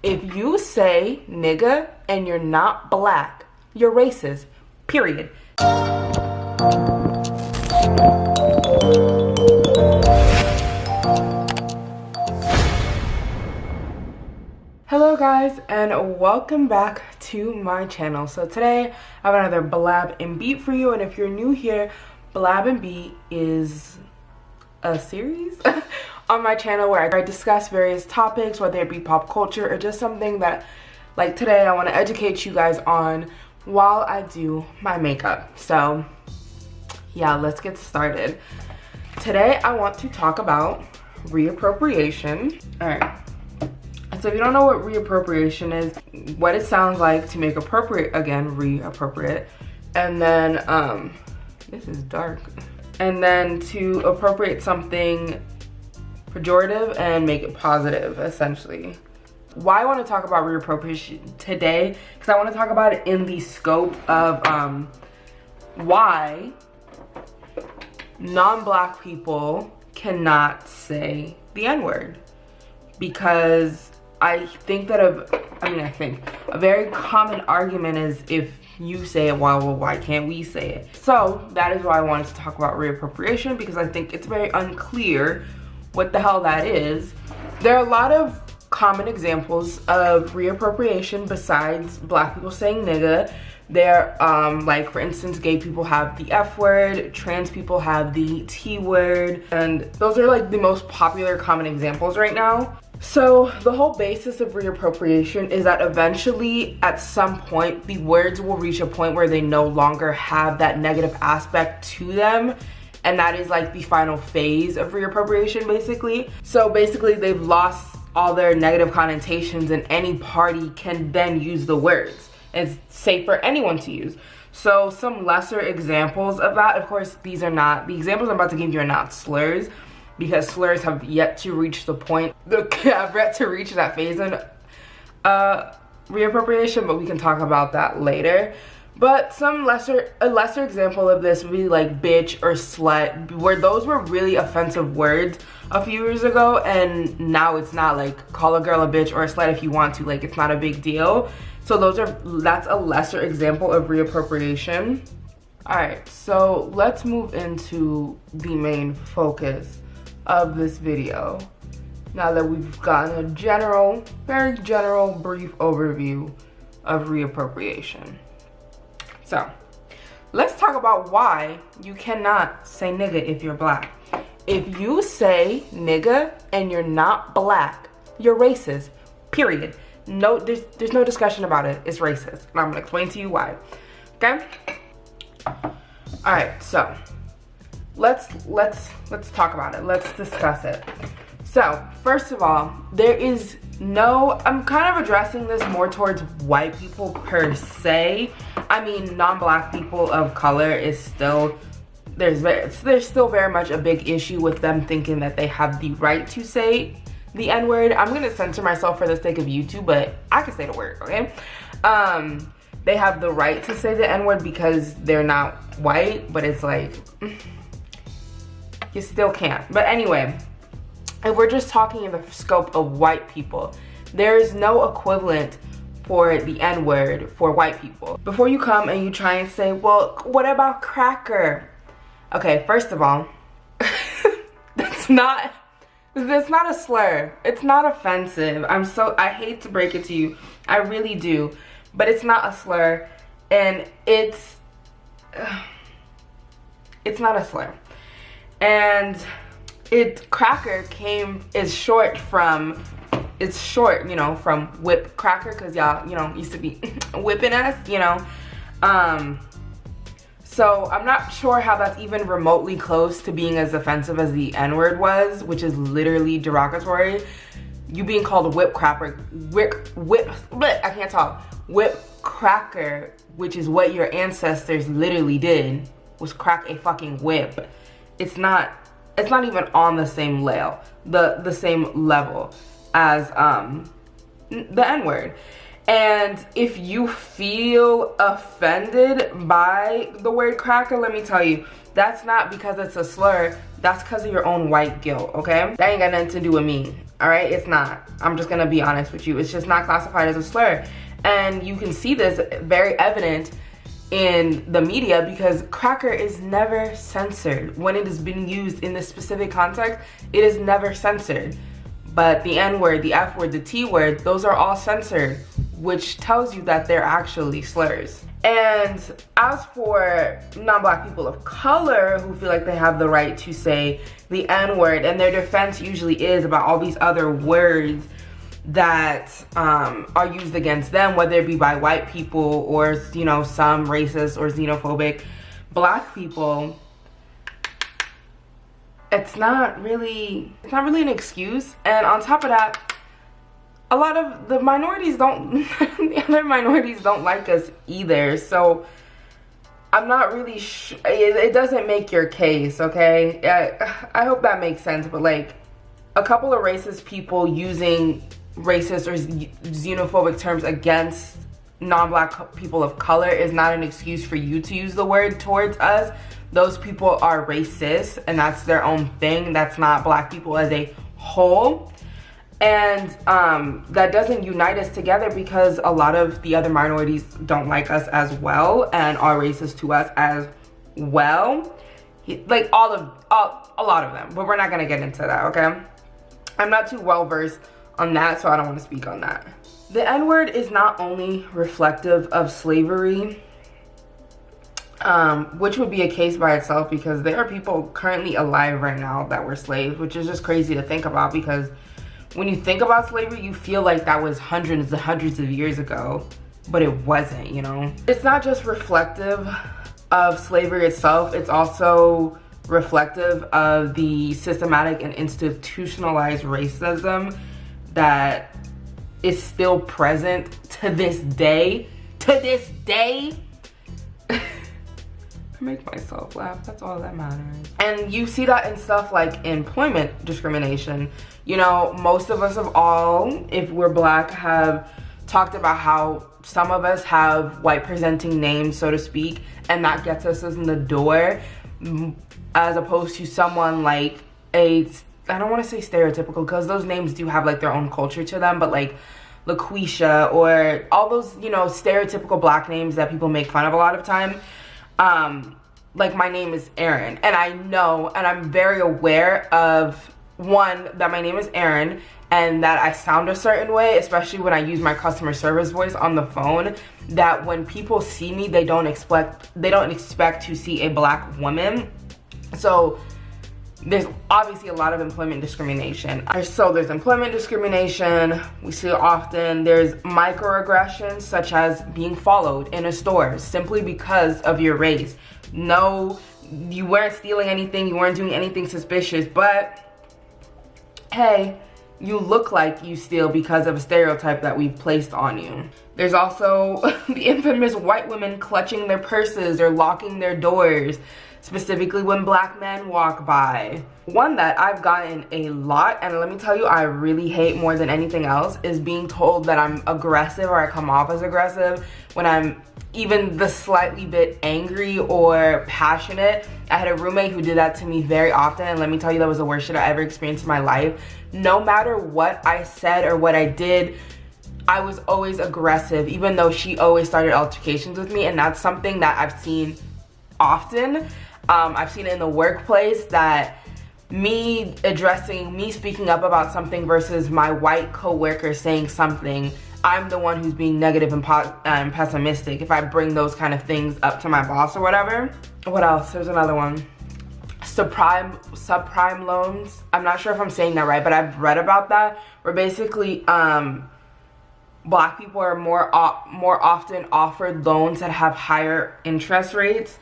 If you say nigga and you're not black, you're racist, period. Hello guys, and welcome back to my channel. So today I have another blab and beat for you, and if you're new here, blab and beat is a series on my channel where I discuss various topics, whether it be pop culture or just something that, like today, I want to educate you guys on while I do my makeup. So yeah, let's get started. Today I want to talk about reappropriation. All right. So if you don't know what reappropriation is, what it sounds like to make appropriate, again, reappropriate, and then, this is dark, and then to appropriate something pejorative and make it positive, essentially. Why I want to talk about reappropriation today, because I want to talk about it in the scope of why non-black people cannot say the N-word. Because I think that a very common argument is, if you say it, well, why can't we say it? So that is why I wanted to talk about reappropriation, because I think it's very unclear what the hell that is. There are a lot of common examples of reappropriation besides black people saying nigga. There, like for instance, gay people have the F word, trans people have the T word, and those are like the most popular common examples right now. So the whole basis of reappropriation is that eventually, at some point, the words will reach a point where they no longer have that negative aspect to them. And that is like the final phase of reappropriation, basically. So basically, they've lost all their negative connotations, and any party can then use the words. It's safe for anyone to use. So some lesser examples of that, of course, these are not, the examples I'm about to give you are not slurs, because slurs have yet to reach the point, have yet to reach that phase in reappropriation, but we can talk about that later. But a lesser example of this would be like bitch or slut, where those were really offensive words a few years ago, and now it's not. Like, call a girl a bitch or a slut if you want to, like, it's not a big deal. So that's a lesser example of reappropriation. All right, so let's move into the main focus of this video, now that we've gotten a very general, brief overview of reappropriation. So let's talk about why you cannot say nigga if you're black. If you say nigga and you're not black, you're racist, period. No, there's no discussion about it. It's racist, and I'm gonna explain to you why. Okay. All right, so let's talk about it. Let's discuss it. So first of all, I'm kind of addressing this more towards white people per se. I mean, non-black people of color is still, there's still very much a big issue with them thinking that they have the right to say the N-word. I'm gonna censor myself for the sake of YouTube, but I can say the word, okay? They have the right to say the N-word because they're not white, but it's like, you still can't. But anyway, if we're just talking in the scope of white people, there is no equivalent for the N-word for white people. Before you come and you try and say, well, what about cracker? Okay, first of all, that's not a slur. It's not offensive. I hate to break it to you. I really do. But it's not a slur, and it's not a slur. And cracker is short, you know, from whip cracker, because y'all, you know, used to be whipping us, you know. So I'm not sure how that's even remotely close to being as offensive as the N-word was, which is literally derogatory. You being called whip cracker, I can't talk. Whip cracker, which is what your ancestors literally did, was crack a fucking whip. It's not even on the same same level as the N-word. And if you feel offended by the word cracker, let me tell you, that's not because it's a slur. that's because of your own white guilt, okay? That ain't got nothing to do with me, all right? It's not. I'm just gonna be honest with you. It's just not classified as a slur. And you can see this very evident in the media because cracker is never censored. When it has been used in this specific context, it is never censored. But the N-word, the F-word, the T-word, those are all censored, which tells you that they're actually slurs. And as for non-Black people of color who feel like they have the right to say the N-word, and their defense usually is about all these other words that are used against them, whether it be by white people or, you know, some racist or xenophobic Black people, it's not really an excuse. And on top of that, a lot of the minorities don't the other minorities don't like us either. So I'm not really sure. It doesn't make your case, okay? I hope that makes sense. But like, a couple of racist people using racist or xenophobic terms against non-Black people of color is not an excuse for you to use the word towards us. Those people are racist, and that's their own thing. That's not Black people as a whole. And that doesn't unite us together because a lot of the other minorities don't like us as well and are racist to us as well. Like a lot of them, but we're not gonna get into that, okay? I'm not too well versed on that, so I don't want to speak on that. The N-word is not only reflective of slavery, which would be a case by itself because there are people currently alive right now that were slaves, which is just crazy to think about because when you think about slavery, you feel like that was hundreds and hundreds of years ago, but it wasn't, you know? It's not just reflective of slavery itself, it's also reflective of the systematic and institutionalized racism that is still present to this day. I make myself laugh, that's all that matters. And you see that in stuff like employment discrimination. You know, most of us of all, if we're Black, have talked about how some of us have white presenting names, so to speak, and that gets us in the door, as opposed to someone like I don't want to say stereotypical because those names do have like their own culture to them, but like LaQuisha or all those, you know, stereotypical Black names that people make fun of a lot of time. Like my name is Erin, and I know, and I'm very aware of, one, that my name is Erin and that I sound a certain way, especially when I use my customer service voice on the phone, that when people see me, they don't expect to see a Black woman. So there's obviously a lot of employment discrimination. So there's employment discrimination, we see it often. There's microaggressions such as being followed in a store simply because of your race. No, you weren't stealing anything, you weren't doing anything suspicious, but hey, you look like you steal because of a stereotype that we've placed on you. There's also the infamous white women clutching their purses or locking their doors, specifically when Black men walk by. One that I've gotten a lot, and let me tell you, I really hate more than anything else, is being told that I'm aggressive or I come off as aggressive when I'm even the slightly bit angry or passionate. I had a roommate who did that to me very often, and let me tell you, that was the worst shit I ever experienced in my life. No matter what I said or what I did, I was always aggressive, even though she always started altercations with me, and that's something that I've seen often. I've seen it in the workplace, that me speaking up about something versus my white coworker saying something, I'm the one who's being negative and pessimistic if I bring those kind of things up to my boss or whatever. What else? There's another one. Subprime loans. I'm not sure if I'm saying that right, but I've read about that, where basically Black people are more often offered loans that have higher interest rates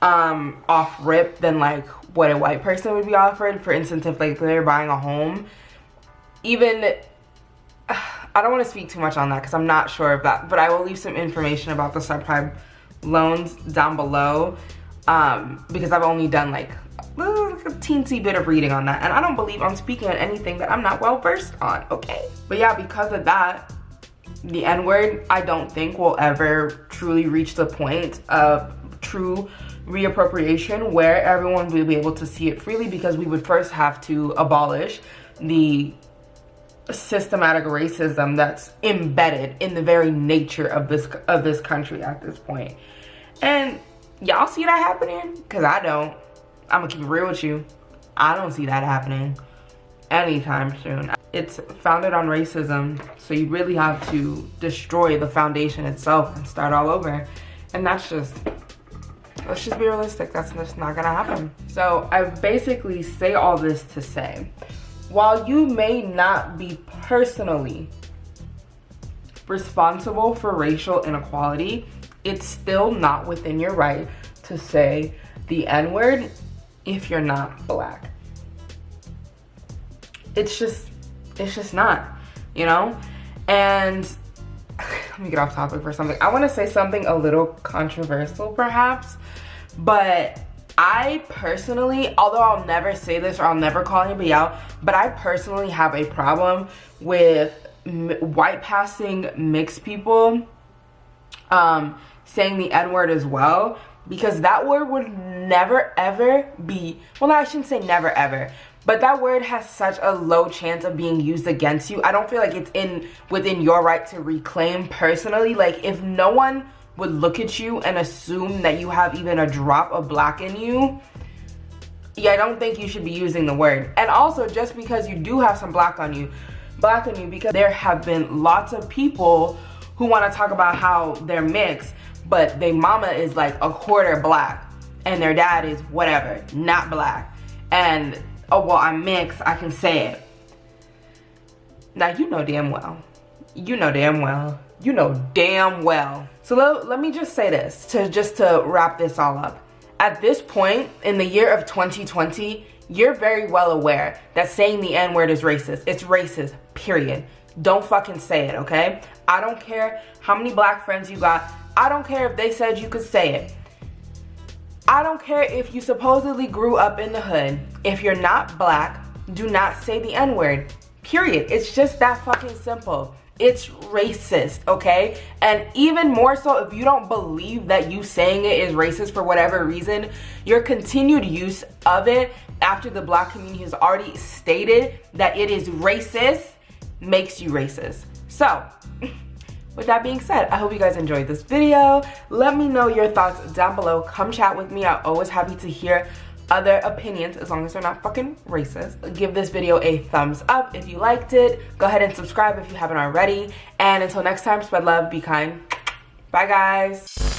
off rip than like what a white person would be offered. For instance, if like they're buying a home, even I don't want to speak too much on that because I'm not sure of that, but I will leave some information about the subprime loans down below because I've only done like a teensy bit of reading on that, and I don't believe I'm speaking on anything that I'm not well versed on, okay? But yeah, because of that, the N-word I don't think will ever truly reach the point of true reappropriation, where everyone will be able to see it freely, because we would first have to abolish the systematic racism that's embedded in the very nature of this country at this point. And y'all see that happening? Because I don't. I'm gonna keep it real with you. I don't see that happening anytime soon. It's founded on racism, so you really have to destroy the foundation itself and start all over. And let's just be realistic, that's just not gonna happen. So I basically say all this to say, while you may not be personally responsible for racial inequality, it's still not within your right to say the N-word if you're not Black. It's just not, you know? And let me get off topic for something. I want to say something a little controversial perhaps, but I personally, although I'll never say this or I'll never call anybody out, but I personally have a problem with white passing mixed people saying the N-word as well, because that word would never ever be, well, I shouldn't say never ever, but that word has such a low chance of being used against you. I don't feel like it's within your right to reclaim personally. Like, if no one would look at you and assume that you have even a drop of Black in you, yeah, I don't think you should be using the word. And also, just because you do have some black on you, because there have been lots of people who want to talk about how they're mixed, but their mama is like a quarter Black and their dad is whatever, not Black. And, oh, well, I'm mixed, I can say it. Now, you know damn well. You know damn well. You know damn well. So let me just say this, to wrap this all up. At this point, in the year of 2020, you're very well aware that saying the N-word is racist. It's racist, period. Don't fucking say it, okay? I don't care how many Black friends you got. I don't care if they said you could say it. I don't care if you supposedly grew up in the hood. If you're not Black, do not say the N-word, period. It's just that fucking simple. It's racist, okay? And even more so, if you don't believe that you saying it is racist for whatever reason, your continued use of it after the Black community has already stated that it is racist makes you racist. So, with that being said, I hope you guys enjoyed this video. Let me know your thoughts down below. Come chat with me. I'm always happy to hear other opinions, as long as they're not fucking racist. Give this video a thumbs up if you liked it. Go ahead and subscribe if you haven't already. And until next time, spread love, be kind. Bye, guys.